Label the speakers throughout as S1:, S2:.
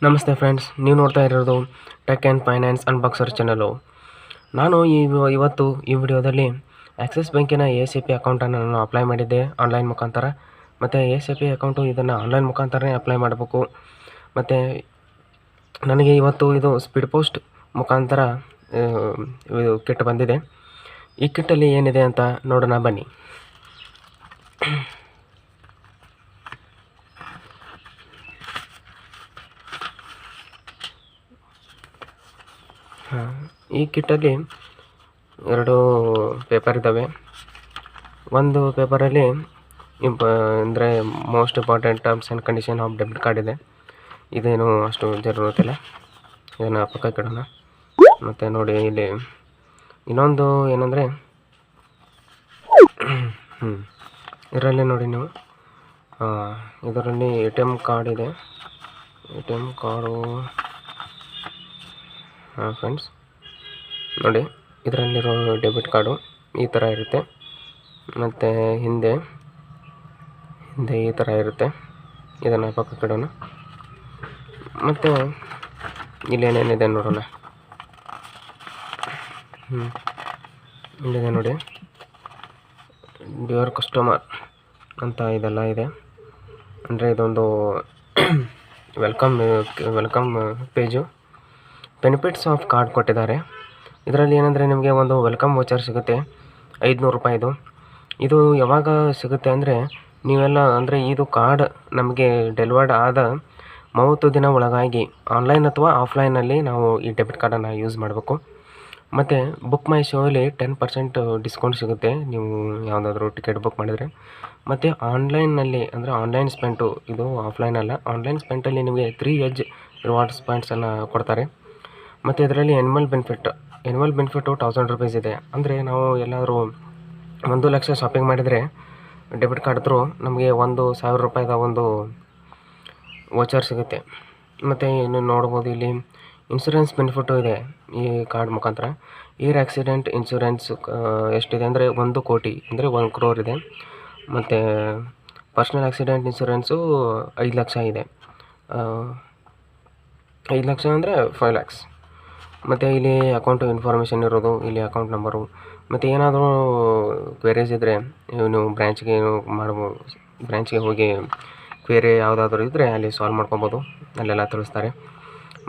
S1: ನಮಸ್ತೆ ಫ್ರೆಂಡ್ಸ್, ನೀವು ನೋಡ್ತಾ ಇರೋದು ಟೆಕ್ ಆ್ಯಂಡ್ ಫೈನಾನ್ಸ್ ಅನ್ಬಾಕ್ಸರ್ ಚಾನಲು. ನಾನು ಇವತ್ತು ಈ ವಿಡಿಯೋದಲ್ಲಿ ಆಕ್ಸಿಸ್ ಬ್ಯಾಂಕಿನ ACP ಅಕೌಂಟನ್ನು ನಾನು ಅಪ್ಲೈ ಮಾಡಿದ್ದೆ ಆನ್ಲೈನ್ ಮುಖಾಂತರ. ಮತ್ತು ACP ಅಕೌಂಟು ಇದನ್ನು ಆನ್ಲೈನ್ ಮುಖಾಂತರನೇ ಅಪ್ಲೈ ಮಾಡಬೇಕು. ಮತ್ತು ನನಗೆ ಇವತ್ತು ಇದು ಸ್ಪೀಡ್ ಪೋಸ್ಟ್ ಮುಖಾಂತರ ಇದು ಕಿಟ್ ಬಂದಿದೆ. ಈ ಕಿಟ್ಟಲ್ಲಿ ಏನಿದೆ ಅಂತ ನೋಡೋಣ ಬನ್ನಿ. ಈ ಕಿಟ್ಟಲ್ಲಿ 2 ಪೇಪರ್ ಇದ್ದಾವೆ. ಒಂದು ಪೇಪರಲ್ಲಿ ಅಂದರೆ most important terms and condition of debit card ಇದೆ. ಇದೇನು ಅಷ್ಟು ಜರೂರತಿಲ್ಲ, ಇದನ್ನು ಪಕ್ಕಕ್ಕೆ ಇಡೋಣ. ಮತ್ತು ನೋಡಿ, ಇಲ್ಲಿ ಇನ್ನೊಂದು ಏನಂದರೆ ಇದರಲ್ಲಿ ನೋಡಿ ನೀವು ಇದರಲ್ಲಿ ATM ಕಾರ್ಡ್ ಇದೆ. ATM ಕಾರ್ಡು ಫ್ರೆಂಡ್ಸ್ ನೋಡಿ, ಇದರಲ್ಲಿರೋ ಡೆಬಿಟ್ ಕಾರ್ಡು ಈ ಥರ ಇರುತ್ತೆ. ಮತ್ತು ಹಿಂದೆ ಈ ಥರ ಇರುತ್ತೆ. ಇದನ್ನು ಪಕ್ಕಕ್ಕೆ ಇಡೋಣ. ಮತ್ತು ಇಲ್ಲೇನೇನಿದೆ ನೋಡೋಣ. ಇಲ್ಲಿದೆ ನೋಡಿ, ಡಿಯರ್ ಕಸ್ಟಮರ್ ಅಂತ ಇದೆಲ್ಲ ಇದೆ. ಅಂದರೆ ಇದೊಂದು welcome page. Benefits of card ಕೊಟ್ಟಿದ್ದಾರೆ. ಇದರಲ್ಲಿ ಏನಂದರೆ ನಿಮಗೆ ಒಂದು ವೆಲ್ಕಮ್ ವೋಚರ್ ಸಿಗುತ್ತೆ, 500 ರೂಪಾಯಿದು. ಇದು ಯಾವಾಗ ಸಿಗುತ್ತೆ ಅಂದರೆ ನೀವೆಲ್ಲ ಅಂದರೆ ಇದು ಕಾರ್ಡ್ ನಮಗೆ ಡೆಲಿವರ್ಡ್ ಆದ 30 ದಿನ ಒಳಗಾಗಿ ಆನ್ಲೈನ್ ಅಥವಾ ಆಫ್ಲೈನಲ್ಲಿ ನಾವು ಈ ಡೆಬಿಟ್ ಕಾರ್ಡನ್ನು ಯೂಸ್ ಮಾಡಬೇಕು. ಮತ್ತು ಬುಕ್ ಮೈ ಶೋಲಿ 10% ಡಿಸ್ಕೌಂಟ್ ಸಿಗುತ್ತೆ ನೀವು ಯಾವುದಾದ್ರೂ ಟಿಕೆಟ್ ಬುಕ್ ಮಾಡಿದರೆ. ಮತ್ತು ಆನ್ಲೈನ್ನಲ್ಲಿ ಅಂದರೆ ಆನ್ಲೈನ್ ಸ್ಪೆಂಟು, ಇದು ಆಫ್ಲೈನ್ ಅಲ್ಲ, ಆನ್ಲೈನ್ ಸ್ಪೆಂಟಲ್ಲಿ ನಿಮಗೆ 3 ಎಡ್ಜ್ ರಿವಾರ್ಡ್ಸ್ ಪಾಯಿಂಟ್ಸನ್ನು ಕೊಡ್ತಾರೆ. ಮತ್ತು ಇದರಲ್ಲಿ ಆ್ಯನ್ಯುವಲ್ ಬೆನಿಫಿಟ್ಟು 1000 ರೂಪೀಸ್ ಇದೆ. ಅಂದರೆ ನಾವು ಎಲ್ಲಾದರೂ 1 ಲಕ್ಷ ಶಾಪಿಂಗ್ ಮಾಡಿದರೆ ಡೆಬಿಟ್ ಕಾರ್ಡ್ ಥ್ರೂ ನಮಗೆ 1000 ರೂಪಾಯಿದ ಒಂದು ವೋಚರ್ ಸಿಗುತ್ತೆ. ಮತ್ತು ಇನ್ನು ನೋಡ್ಬೋದು, ಇಲ್ಲಿ ಇನ್ಶೂರೆನ್ಸ್ ಬೆನಿಫಿಟ್ಟು ಇದೆ ಈ ಕಾರ್ಡ್ ಮುಖಾಂತರ. ಏರ್ ಆಕ್ಸಿಡೆಂಟ್ ಇನ್ಶೂರೆನ್ಸ್ ಎಷ್ಟಿದೆ ಅಂದರೆ 1 ಕೋಟಿ ಅಂದರೆ 1 crore ಇದೆ. ಮತ್ತು ಪರ್ಸ್ನಲ್ ಆಕ್ಸಿಡೆಂಟ್ ಇನ್ಶೂರೆನ್ಸು 5 ಲಕ್ಷ ಇದೆ. 5 ಲಕ್ಷ ಅಂದರೆ 5 lakhs. ಮತ್ತು ಇಲ್ಲಿ ಅಕೌಂಟು ಇನ್ಫಾರ್ಮೇಷನ್ ಇರೋದು, ಇಲ್ಲಿ ಅಕೌಂಟ್ ನಂಬರು. ಮತ್ತು ಏನಾದರೂ ಕ್ವೆರೀಸ್ ಇದ್ದರೆ ನೀವು ಬ್ರ್ಯಾಂಚ್ಗೆ ಹೋಗಿ ಕ್ವೆರಿ ಯಾವುದಾದ್ರೂ ಇದ್ದರೆ ಅಲ್ಲಿ ಸಾಲ್ವ್ ಮಾಡ್ಕೊಬೋದು, ಅಲ್ಲೆಲ್ಲ ತಿಳಿಸ್ತಾರೆ.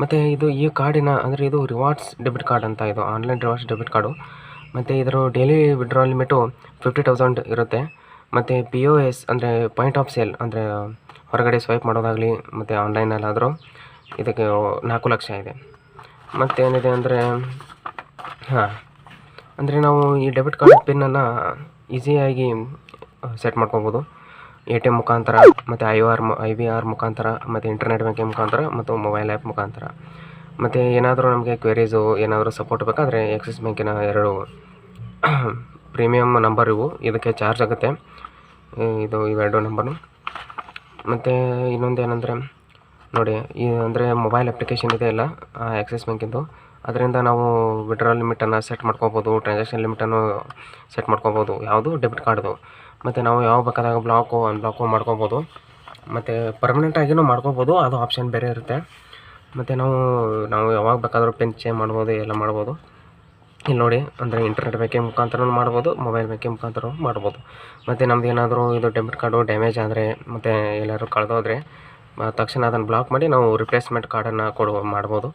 S1: ಮತ್ತು ಈ ಕಾರ್ಡಿನ ಅಂದರೆ ಇದು ರಿವಾರ್ಡ್ಸ್ ಡೆಬಿಟ್ ಕಾರ್ಡ್ ಅಂತ, ಇದು ಆನ್ಲೈನ್ ರಿವಾರ್ಡ್ಸ್ ಡೆಬಿಟ್ ಕಾರ್ಡು. ಮತ್ತು ಇದರ ಡೈಲಿ ವಿಡ್ರಾಲ್ ಲಿಮಿಟು 50,000 ಇರುತ್ತೆ. ಮತ್ತು POS ಅಂದರೆ ಪಾಯಿಂಟ್ ಆಫ್ ಸೇಲ್ ಅಂದರೆ ಹೊರಗಡೆ ಸ್ವೈಪ್ ಮಾಡೋದಾಗಲಿ ಮತ್ತು ಆನ್ಲೈನಲ್ಲಾದರೂ ಇದಕ್ಕೆ 4 ಲಕ್ಷ ಇದೆ. ಮತ್ತೇನಿದೆ ಅಂದರೆ ಅಂದರೆ ನಾವು ಈ ಡೆಬಿಟ್ ಕಾರ್ಡ್ ಪಿನ್ನನ್ನು ಈಸಿಯಾಗಿ ಸೆಟ್ ಮಾಡ್ಕೊಬೋದು ATM ಮುಖಾಂತರ, ಮತ್ತು IVR ಮುಖಾಂತರ, ಮತ್ತು ಇಂಟರ್ನೆಟ್ ಬ್ಯಾಂಕಿಂಗ್ ಮುಖಾಂತರ, ಮತ್ತು ಮೊಬೈಲ್ ಆ್ಯಪ್ ಮುಖಾಂತರ. ಮತ್ತು ಏನಾದರೂ ನಮಗೆ ಕ್ವೆರೀಸು ಏನಾದರೂ ಸಪೋರ್ಟ್ ಬೇಕಾದರೆ ಆಕ್ಸಿಸ್ ಬ್ಯಾಂಕಿನ 2 ಪ್ರೀಮಿಯಮ್ ನಂಬರ್ ಇವು, ಇದಕ್ಕೆ ಚಾರ್ಜ್ ಆಗುತ್ತೆ ಇವೆರಡು ನಂಬರು. ಮತ್ತು ಇನ್ನೊಂದು ಏನಂದರೆ ನೋಡಿ, ಅಂದರೆ ಮೊಬೈಲ್ ಅಪ್ಲಿಕೇಶನ್ ಇದೆ ಅಲ್ಲ ಆಕ್ಸಿಸ್ ಬ್ಯಾಂಕಿಂದು, ಅದರಿಂದ ನಾವು ವಿಡ್ರಾಲ್ ಲಿಮಿಟನ್ನು ಸೆಟ್ ಮಾಡ್ಕೋಬೋದು, ಟ್ರಾನ್ಸಾಕ್ಷನ್ ಲಿಮಿಟನ್ನು ಸೆಟ್ ಮಾಡ್ಕೋಬೋದು, ಯಾವುದು ಡೆಬಿಟ್ ಕಾರ್ಡ್ದು. ಮತ್ತು ನಾವು ಯಾವ ಬೇಕಾದಾಗ ಅನ್ಬ್ಲಾಕು ಮಾಡ್ಕೋಬೋದು. ಮತ್ತು ಪರ್ಮನೆಂಟಾಗಿಯೂ ಮಾಡ್ಕೋಬೋದು, ಅದು ಆಪ್ಷನ್ ಬೇರೆ ಇರುತ್ತೆ. ಮತ್ತು ನಾವು ಯಾವಾಗ ಬೇಕಾದರೂ ಪಿನ್ ಚೇಂಜ್ ಮಾಡ್ಬೋದು, ಎಲ್ಲ ಮಾಡ್ಬೋದು. ಇಲ್ಲಿ ನೋಡಿ, ಅಂದರೆ ಇಂಟರ್ನೆಟ್ ಬ್ಯಾಂಕಿಂಗ್ ಮುಖಾಂತರ ಮಾಡ್ಬೋದು, ಮೊಬೈಲ್ ಬ್ಯಾಂಕಿಂಗ್ ಮುಖಾಂತರ ಮಾಡ್ಬೋದು. ಮತ್ತು ನಮ್ದು ಏನಾದರೂ ಇದು ಡೆಬಿಟ್ ಕಾರ್ಡು ಡ್ಯಾಮೇಜ್ ಆದರೆ ಮತ್ತು ಎಲ್ಲರೂ ಕಳೆದೋದ್ರೆ ತಕ್ಷಣ ಅದನ್ನು ಬ್ಲಾಕ್ ಮಾಡಿ ನಾವು ರಿಪ್ಲೇಸ್ಮೆಂಟ್ ಕಾರ್ಡನ್ನು ಮಾಡ್ಬೋದು.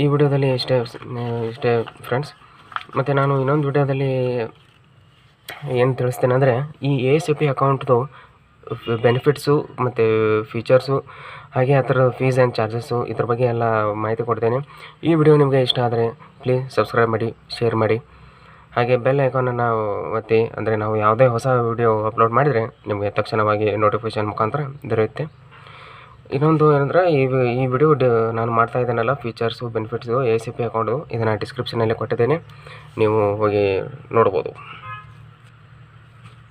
S1: ಈ ವಿಡಿಯೋದಲ್ಲಿ ಇಷ್ಟೇ ಫ್ರೆಂಡ್ಸ್. ಮತ್ತು ನಾನು ಇನ್ನೊಂದು ವಿಡಿಯೋದಲ್ಲಿ ಏನು ತಿಳಿಸ್ತೇನೆ ಅಂದರೆ ಈ ACP ಅಕೌಂಟ್ದು ಬೆನಿಫಿಟ್ಸು ಮತ್ತು ಫೀಚರ್ಸು, ಹಾಗೆ ಅದರ ಫೀಸ್ ಆ್ಯಂಡ್ ಚಾರ್ಜಸ್ಸು, ಇದ್ರ ಬಗ್ಗೆ ಎಲ್ಲ ಮಾಹಿತಿ ಕೊಡ್ತೇನೆ. ಈ ವಿಡಿಯೋ ನಿಮಗೆ ಇಷ್ಟ ಆದರೆ ಪ್ಲೀಸ್ ಸಬ್ಸ್ಕ್ರೈಬ್ ಮಾಡಿ, ಶೇರ್ ಮಾಡಿ, ಹಾಗೆ ಬೆಲ್ ಐಕಾನನ್ನು ಒತ್ತಿ. ಅಂದರೆ ನಾವು ಯಾವುದೇ ಹೊಸ ವಿಡಿಯೋ ಅಪ್ಲೋಡ್ ಮಾಡಿದರೆ ನಿಮಗೆ ತಕ್ಷಣವಾಗಿ ನೋಟಿಫಿಕೇಷನ್ ಮುಖಾಂತರ ದೊರೆಯುತ್ತೆ. ಇನ್ನೊಂದು ಏನಂದರೆ ಈ ವಿಡಿಯೋ ನಾನು ಮಾಡ್ತಾ ಇದ್ದೇನಲ್ಲ, ಫೀಚರ್ಸು ಬೆನಿಫಿಟ್ಸು ACP ಅಕೌಂಟು, ಇದನ್ನು ಡಿಸ್ಕ್ರಿಪ್ಷನಲ್ಲಿ ಕೊಟ್ಟಿದ್ದೇನೆ, ನೀವು ಹೋಗಿ ನೋಡ್ಬೋದು.